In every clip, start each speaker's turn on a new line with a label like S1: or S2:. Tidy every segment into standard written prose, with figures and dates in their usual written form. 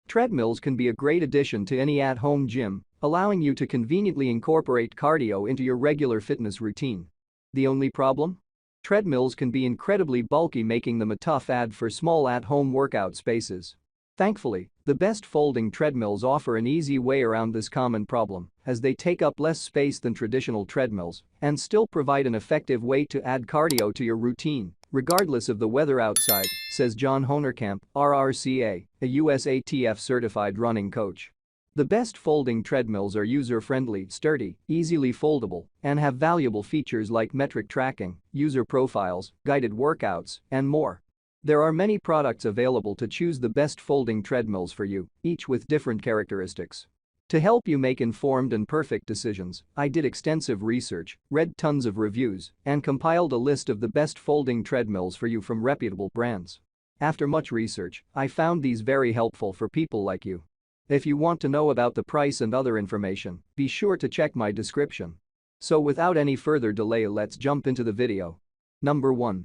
S1: Treadmills can be a great addition to any at-home gym, allowing you to conveniently incorporate cardio into your regular fitness routine. The only problem? Treadmills can be incredibly bulky, making them a tough add for small at-home workout spaces. Thankfully, the best folding treadmills offer an easy way around this common problem, as they take up less space than traditional treadmills and still provide an effective way to add cardio to your routine, regardless of the weather outside, says John Honerkamp, RRCA, a USATF certified running coach. The best folding treadmills are user-friendly, sturdy, easily foldable, and have valuable features like metric tracking, user profiles, guided workouts, and more. There are many products available to choose the best folding treadmills for you, each with different characteristics. To help you make informed and perfect decisions, I did extensive research, read tons of reviews, and compiled a list of the best folding treadmills for you from reputable brands. After much research, I found these very helpful for people like you. If you want to know about the price and other information, be sure to check my description. So without any further delay, let's jump into the video. Number 1.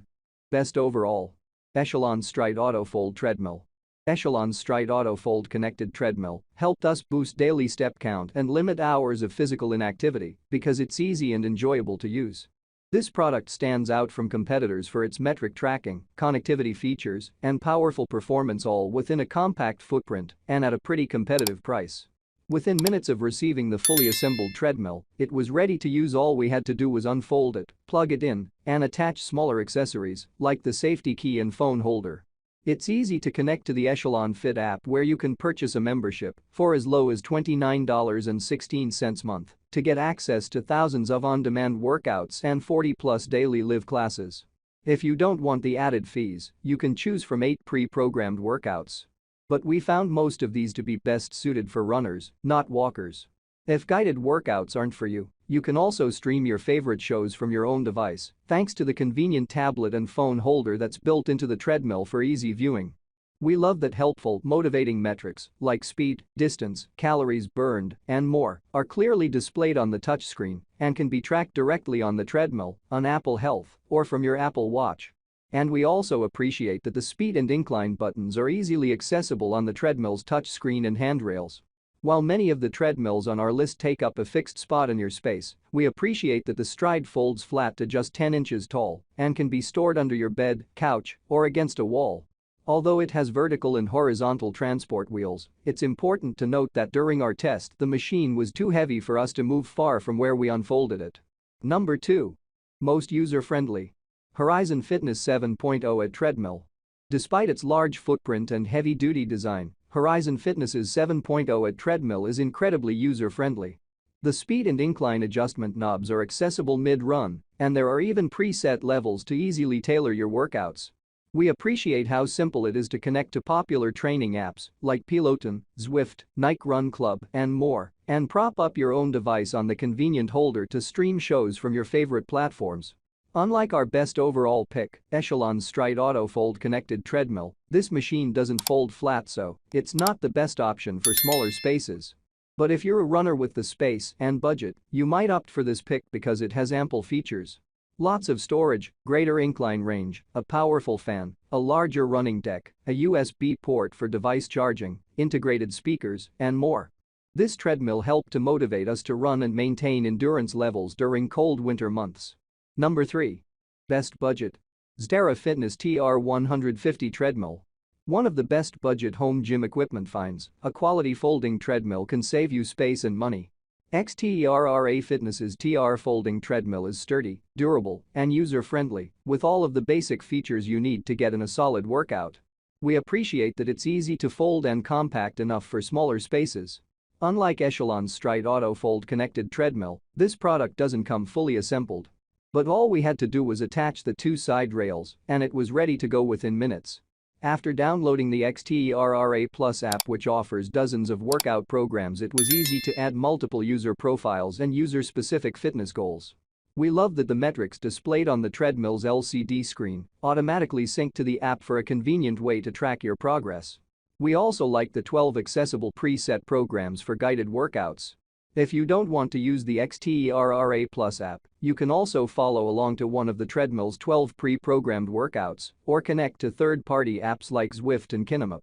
S1: Best overall. Echelon Stride Auto Fold Treadmill. Echelon's Stride Auto Fold connected treadmill helped us boost daily step count and limit hours of physical inactivity because it's easy and enjoyable to use. This product stands out from competitors for its metric tracking, connectivity features, and powerful performance, all within a compact footprint and at a pretty competitive price. Within minutes of receiving the fully assembled treadmill, it was ready to use. All we had to do was unfold it, plug it in, and attach smaller accessories like the safety key and phone holder. It's easy to connect to the Echelon Fit app, where you can purchase a membership for as low as $29.16 a month to get access to thousands of on-demand workouts and 40+ daily live classes. If you don't want the added fees, you can choose from 8 pre-programmed workouts. But we found most of these to be best suited for runners, not walkers. If guided workouts aren't for you, you can also stream your favorite shows from your own device, thanks to the convenient tablet and phone holder that's built into the treadmill for easy viewing. We love that helpful, motivating metrics like speed, distance, calories burned, and more are clearly displayed on the touchscreen and can be tracked directly on the treadmill, on Apple Health, or from your Apple Watch. And we also appreciate that the speed and incline buttons are easily accessible on the treadmill's touchscreen and handrails. While many of the treadmills on our list take up a fixed spot in your space, we appreciate that the Stride folds flat to just 10 inches tall and can be stored under your bed, couch, or against a wall. Although it has vertical and horizontal transport wheels, it's important to note that during our test the machine was too heavy for us to move far from where we unfolded it. Number 2. Most user-friendly. Horizon Fitness 7.0 at Treadmill. Despite its large footprint and heavy-duty design, Horizon Fitness's 7.0 at Treadmill is incredibly user-friendly. The speed and incline adjustment knobs are accessible mid-run, and there are even preset levels to easily tailor your workouts. We appreciate how simple it is to connect to popular training apps like Peloton, Zwift, Nike Run Club, and more, and prop up your own device on the convenient holder to stream shows from your favorite platforms. Unlike our best overall pick, Echelon's Stride Auto Fold connected treadmill, this machine doesn't fold flat, so it's not the best option for smaller spaces. But if you're a runner with the space and budget, you might opt for this pick because it has ample features. Lots of storage, greater incline range, a powerful fan, a larger running deck, a USB port for device charging, integrated speakers, and more. This treadmill helped to motivate us to run and maintain endurance levels during cold winter months. Number 3. Best budget. Xterra Fitness TR150 Treadmill. One of the best budget home gym equipment finds, a quality folding treadmill can save you space and money. Xterra Fitness's TR folding treadmill is sturdy, durable, and user-friendly, with all of the basic features you need to get in a solid workout. We appreciate that it's easy to fold and compact enough for smaller spaces. Unlike Echelon's Stride Auto Fold connected treadmill, this product doesn't come fully assembled. But all we had to do was attach the 2 side rails, and it was ready to go within minutes. After downloading the Xterra Plus app, which offers dozens of workout programs, it was easy to add multiple user profiles and user-specific fitness goals. We love that the metrics displayed on the treadmill's LCD screen automatically sync to the app for a convenient way to track your progress. We also like the 12 accessible preset programs for guided workouts. If you don't want to use the Xterra Plus app, you can also follow along to one of the treadmill's 12 pre-programmed workouts or connect to third-party apps like Zwift and Kinemap.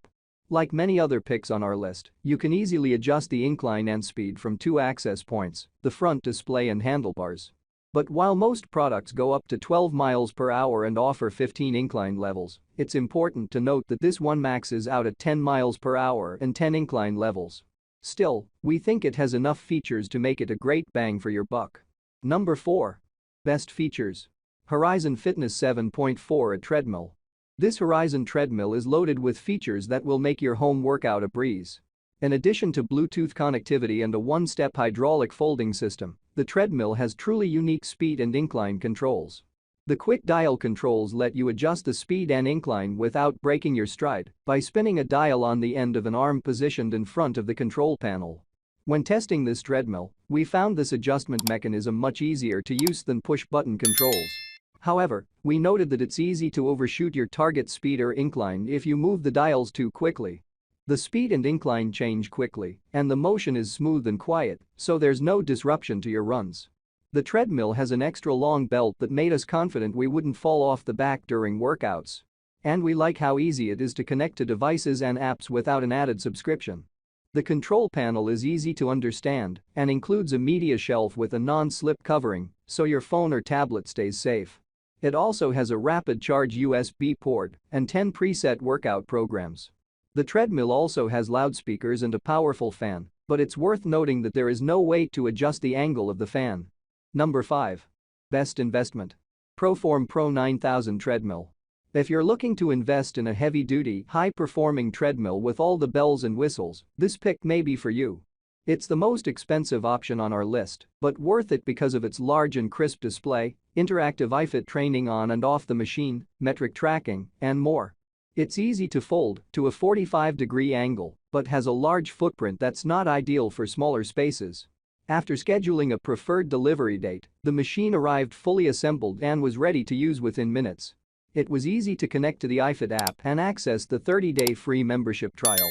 S1: Like many other picks on our list, you can easily adjust the incline and speed from two access points, the front display and handlebars. But while most products go up to 12 miles per hour and offer 15 incline levels, it's important to note that this one maxes out at 10 miles per hour and 10 incline levels. Still, we think it has enough features to make it a great bang for your buck. Number 4. Best features. Horizon Fitness 7.4 at Treadmill. This Horizon treadmill is loaded with features that will make your home workout a breeze. In addition to Bluetooth connectivity and a one-step hydraulic folding system, the treadmill has truly unique speed and incline controls. The quick dial controls let you adjust the speed and incline without breaking your stride by spinning a dial on the end of an arm positioned in front of the control panel. When testing this treadmill, we found this adjustment mechanism much easier to use than push-button controls. However, we noted that it's easy to overshoot your target speed or incline if you move the dials too quickly. The speed and incline change quickly, and the motion is smooth and quiet, so there's no disruption to your runs. The treadmill has an extra long belt that made us confident we wouldn't fall off the back during workouts. And we like how easy it is to connect to devices and apps without an added subscription. The control panel is easy to understand and includes a media shelf with a non-slip covering, so your phone or tablet stays safe. It also has a rapid charge USB port and 10 preset workout programs. The treadmill also has loudspeakers and a powerful fan, but it's worth noting that there is no way to adjust the angle of the fan. Number 5. Best investment. ProForm Pro 9000 Treadmill. If you're looking to invest in a heavy-duty, high-performing treadmill with all the bells and whistles, this pick may be for you. It's the most expensive option on our list, but worth it because of its large and crisp display, interactive iFit training on and off the machine, metric tracking, and more. It's easy to fold to a 45-degree angle, but has a large footprint that's not ideal for smaller spaces. After scheduling a preferred delivery date, the machine arrived fully assembled and was ready to use within minutes. It was easy to connect to the iFit app and access the 30-day free membership trial.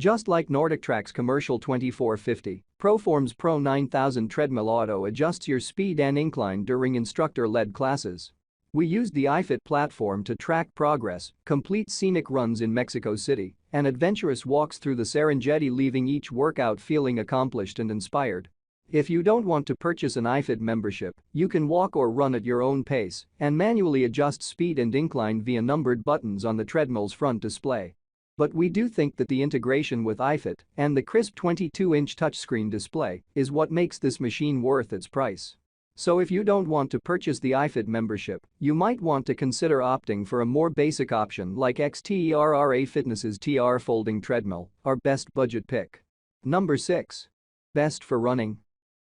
S1: Just like NordicTrac's Commercial 2450, ProForm's Pro 9000 Treadmill Auto adjusts your speed and incline during instructor-led classes. We used the iFit platform to track progress, complete scenic runs in Mexico City, and adventurous walks through the Serengeti, leaving each workout feeling accomplished and inspired. If you don't want to purchase an iFit membership, you can walk or run at your own pace and manually adjust speed and incline via numbered buttons on the treadmill's front display. But we do think that the integration with iFit and the crisp 22-inch touchscreen display is what makes this machine worth its price. So if you don't want to purchase the iFit membership, you might want to consider opting for a more basic option like Xterra Fitness's TR Folding Treadmill, our best budget pick. Number 6. Best for running.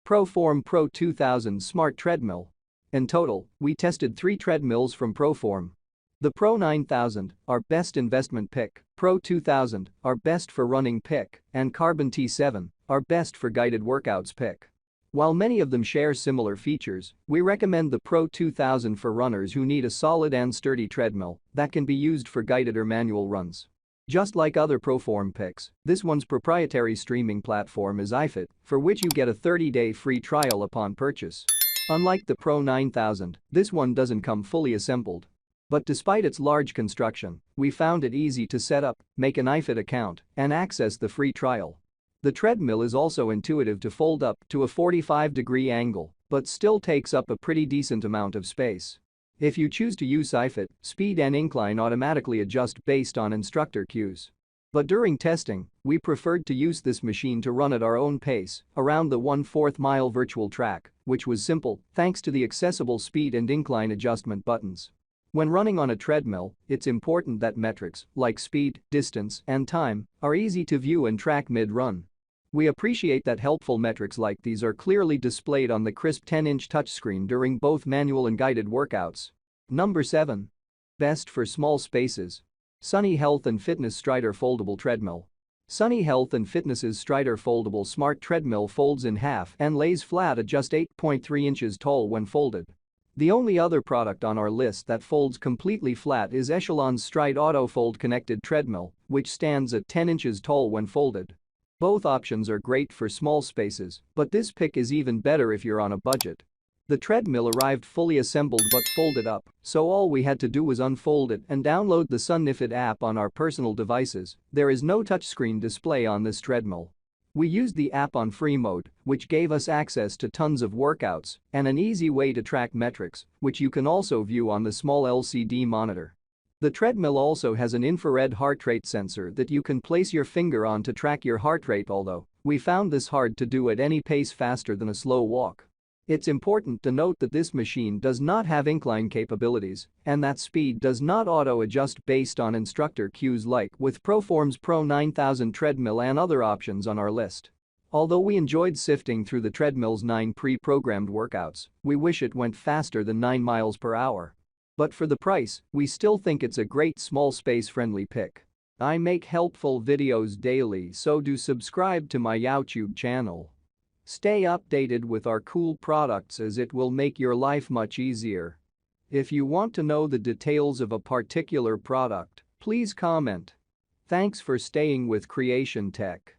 S1: ProForm Pro 2000 Smart Treadmill. In total, we tested 3 treadmills from ProForm. The Pro 9000, our best investment pick, Pro 2000, our best for running pick, and Carbon T7, our best for guided workouts pick. While many of them share similar features, we recommend the Pro 2000 for runners who need a solid and sturdy treadmill that can be used for guided or manual runs. Just like other ProForm picks, this one's proprietary streaming platform is iFit, for which you get a 30-day free trial upon purchase. Unlike the Pro 9000, this one doesn't come fully assembled. But despite its large construction, we found it easy to set up, make an iFit account, and access the free trial. The treadmill is also intuitive to fold up to a 45-degree angle, but still takes up a pretty decent amount of space. If you choose to use iFit, speed and incline automatically adjust based on instructor cues. But during testing, we preferred to use this machine to run at our own pace around the 1/4 mile virtual track, which was simple thanks to the accessible speed and incline adjustment buttons. When running on a treadmill, it's important that metrics like speed, distance, and time are easy to view and track mid-run. We appreciate that helpful metrics like these are clearly displayed on the crisp 10-inch touchscreen during both manual and guided workouts. Number 7. Best for small spaces. Sunny Health and Fitness Strider Foldable Treadmill. Sunny Health and Fitness's Strider Foldable Smart Treadmill folds in half and lays flat at just 8.3 inches tall when folded. The only other product on our list that folds completely flat is Echelon's Stride Auto Fold Connected Treadmill, which stands at 10 inches tall when folded. Both options are great for small spaces, but this pick is even better if you're on a budget. The treadmill arrived fully assembled but folded up, so all we had to do was unfold it and download the Sunifit app on our personal devices. There is no touchscreen display on this treadmill. We used the app on free mode, which gave us access to tons of workouts and an easy way to track metrics, which you can also view on the small LCD monitor. The treadmill also has an infrared heart rate sensor that you can place your finger on to track your heart rate, although we found this hard to do at any pace faster than a slow walk. It's important to note that this machine does not have incline capabilities and that speed does not auto-adjust based on instructor cues like with ProForm's Pro 9000 treadmill and other options on our list. Although we enjoyed sifting through the treadmill's 9 pre-programmed workouts, we wish it went faster than 9 miles per hour. But for the price, we still think it's a great small space-friendly pick. I make helpful videos daily, so do subscribe to my YouTube channel. Stay updated with our cool products as it will make your life much easier. If you want to know the details of a particular product, please comment. Thanks for staying with Creation Tech.